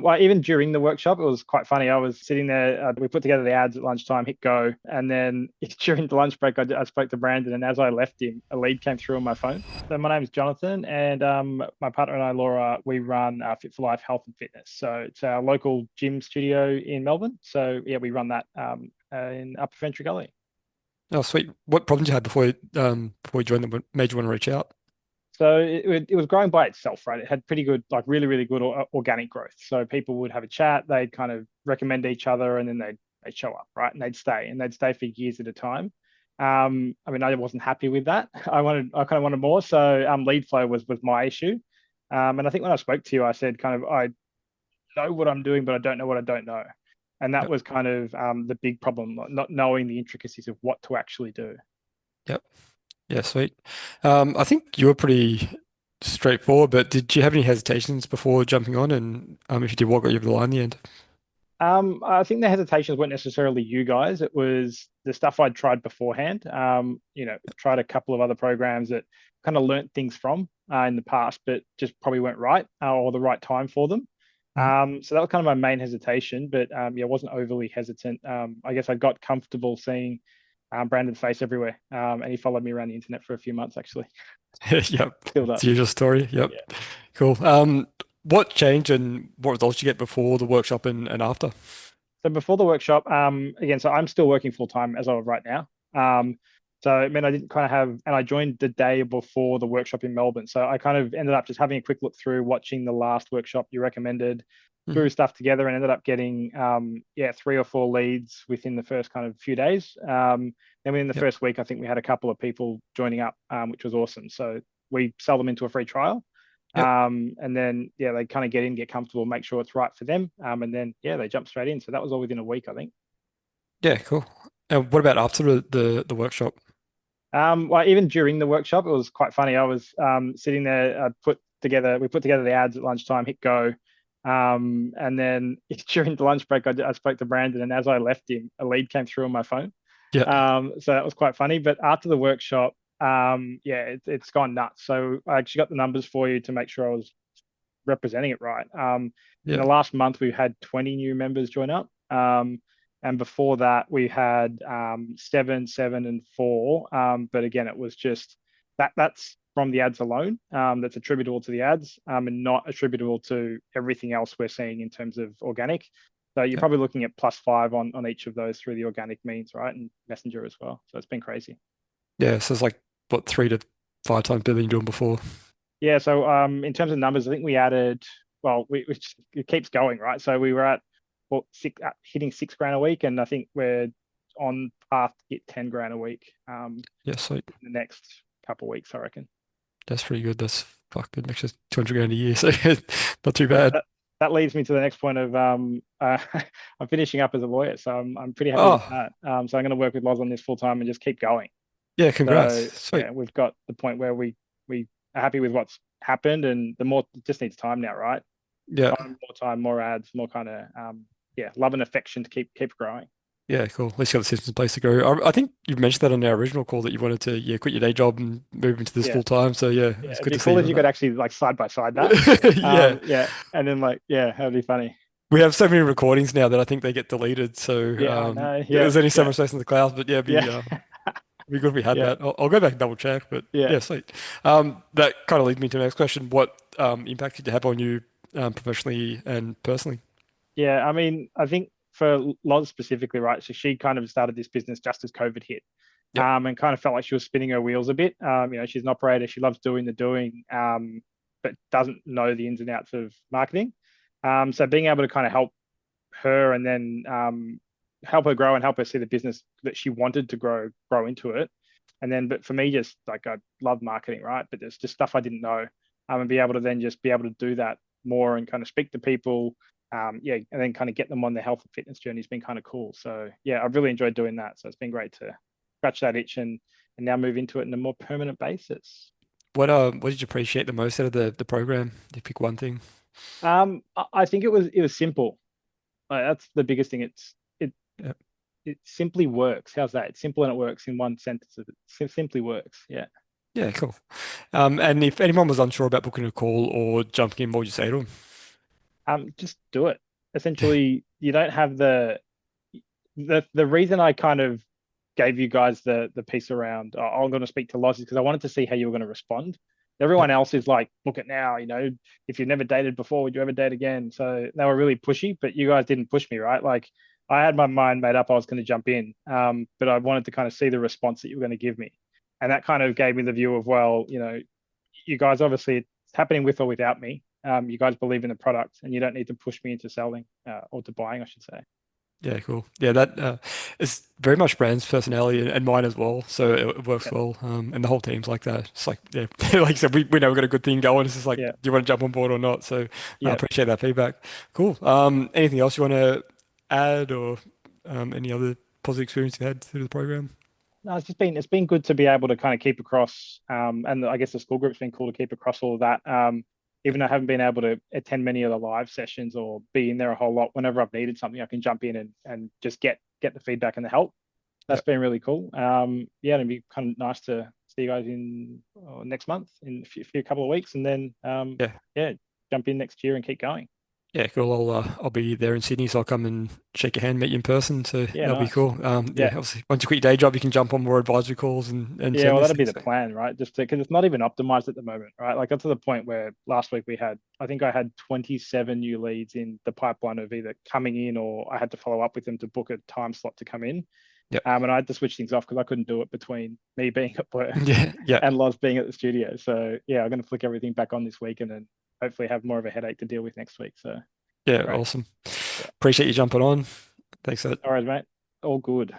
Well, even during the workshop, it was quite funny. I was sitting there, we put together the ads at lunchtime, hit go. And then during the lunch break, I spoke to Brandon. And as I left him, a lead came through on my phone. So my name is Jonathan. And my partner and I, Laura, we run Fit for Life Health and Fitness. So it's our local gym studio in Melbourne. So yeah, we run that in Upper Fentress Gully. Oh, sweet. What problems you had before you joined them? What made you want to reach out? So it was growing by itself, right? It had pretty good, like really, really good organic growth. So people would have a chat, they'd kind of recommend each other, and then they'd show up, right? And they'd stay for years at a time. I mean, I wasn't happy with that. I kind of wanted more. So lead flow was my issue. And I think when I spoke to you, I said kind of I know what I'm doing, but I don't know what I don't know. And that Yep. was kind of the big problem, not knowing the intricacies of what to actually do. Yep. Yeah, sweet. I think you were pretty straightforward, but did you have any hesitations before jumping on? And if you did, what got you over the line in the end? I think the hesitations weren't necessarily you guys. It was the stuff I'd tried beforehand. Tried a couple of other programs that kind of learnt things from in the past, but just probably weren't right or the right time for them. Mhm. So that was kind of my main hesitation, but yeah, I wasn't overly hesitant. I guess I got comfortable seeing Brandon's face everywhere, and he followed me around the internet for a few months actually. Yep. Still It's does. the usual story. Yep. Yeah. Cool. What changed and what results did you get before the workshop and after? So before the workshop, again, so I'm still working full time as of right now. So it meant I didn't kind of have, and I joined the day before the workshop in Melbourne. So I kind of ended up just having a quick look through, watching the last workshop you recommended, Mhm. threw stuff together, and ended up getting, yeah, 3 or 4 leads within the first kind of few days. Then within the Yep. first week, I think we had a couple of people joining up, which was awesome. So we sell them into a free trial. Yep. And then yeah, they kind of get in, get comfortable, make sure it's right for them. And then yeah, they jump straight in. So that was all within a week, I think. Yeah, cool. And what about after the workshop? Well, even during the workshop, it was quite funny. I was sitting there, we put together the ads at lunchtime, hit go. And then during the lunch break, I spoke to Brandon, and as I left him, a lead came through on my phone. Yeah. So that was quite funny. But after the workshop, yeah, it's gone nuts. So I actually got the numbers for you to make sure I was representing it right. In the Yeah. last month, we've had 20 new members join up. And before that, we had 7, 7, and 4. But again, it was just that's from the ads alone. That's attributable to the ads and not attributable to everything else we're seeing in terms of organic. So you're Yeah. probably looking at +5 on each of those through the organic means, right? And Messenger as well. So it's been crazy. Yeah. So it's like what 3 to 5 times better than you doing before. Yeah, so in terms of numbers, I think we added, well, it keeps going, right? So we were at well, hitting 6 grand a week, and I think we're on path to hit 10 grand a week Yeah, sweet. in the next couple of weeks, I reckon. That's pretty good. That's fucking extra 200 grand a year. So not too Yeah, bad. that leads me to the next point of I'm finishing up as a lawyer, so I'm pretty happy with Oh, that. So I'm going to work with Loz on this full time and just keep going. yeah, congrats. So Sweet. yeah, we've got the point where we are happy with what's happened, and the more it just needs time now, right? Yeah. More time, more ads, more kind of yeah, love and affection to keep growing. Yeah, cool. At least you got the systems in place to go. I think you mentioned that on our original call that you wanted to, yeah, quit your day job and move into this Yeah, full time. So yeah, yeah. it's It'd good be to see cool you if on you could that. actually like side by side that. Yeah. Yeah, and then like yeah, that'd be funny. We have so many recordings now that I think they get deleted. So Yeah, I know. Yeah, there's only so yeah, much space in the cloud. But yeah, yeah, it'd be good if we had yeah, that. I'll go back and double check. But yeah, yeah, sweet. That kind of leads me to the next question. What impact did it have on you professionally and personally? yeah. I mean, I think for Loz specifically, right? So she kind of started this business just as COVID hit. Yep. And kind of felt like she was spinning her wheels a bit. She's an operator. She loves doing the doing, but doesn't know the ins and outs of marketing. So being able to kind of help her and then help her grow and help her see the business that she wanted to grow into it. And then, but for me, just like I love marketing, right? But there's just stuff I didn't know, and be able to then just be able to do that more and kind of speak to people, yeah, and then kind of get them on their health and fitness journey has been kind of cool. So yeah, I've really enjoyed doing that. So it's been great to scratch that itch and now move into it in a more permanent basis. What did you appreciate the most out of the program? If you pick one thing. I think it was simple. That's the biggest thing. Yeah. It simply works. How's that? It's simple and it works in one sentence. It simply works. Yeah. Yeah, cool. And if anyone was unsure about booking a call or jumping in, what would you say to them? Just do it. Essentially, you don't have the reason I kind of gave you guys the piece around, oh, I'm going to speak to Loz, is because I wanted to see how you were going to respond. Yep. Everyone else is like, book it now, if you've never dated before, would you ever date again? So they were really pushy, but you guys didn't push me, right? Like I had my mind made up, I was going to jump in, but I wanted to kind of see the response that you were going to give me. And that kind of gave me the view of, well, you guys obviously it's happening with or without me. You guys believe in the product and you don't need to push me into selling or to buying, I should say. Yeah, cool. Yeah, that is very much Brand's personality and mine as well. So it works Yeah. well. And the whole team's like that. It's like, yeah, like I said, we know we've got a good thing going. It's just like, Yeah. do you want to jump on board or not? So I Yeah. appreciate that feedback. Cool. Anything else you want to add or any other positive experience you had through the program? No, it's been good to be able to kind of keep across, and I guess the school group's been cool to keep across all of that. Even though I haven't been able to attend many of the live sessions or be in there a whole lot, whenever I've needed something, I can jump in and just get the feedback and the help. Yeah. That's been really cool. Yeah, it'd be kind of nice to see you guys in next month in a few couple of weeks, and then Yeah. yeah, jump in next year and keep going. Yeah, cool. I'll be there in Sydney, so I'll come and shake your hand, meet you in person. So Yeah, that'll be nice. cool. Yeah, Yeah, obviously, once you quit your day job, you can jump on more advisory calls and yeah, send well, this that'd be thing. the So plan, right? Just because it's not even optimized at the moment, right? Like, got to the point where last week I think I had 27 new leads in the pipeline of either coming in or I had to follow up with them to book a time slot to come in. yeah, And I had to switch things off because I couldn't do it between me being at work yeah, yeah, and Loz being at the studio. So yeah, I'm going to flick everything back on this week and then hopefully have more of a headache to deal with next week. So yeah. great. Awesome. Yeah. Appreciate you jumping on. Thanks for that. All right, mate. All good.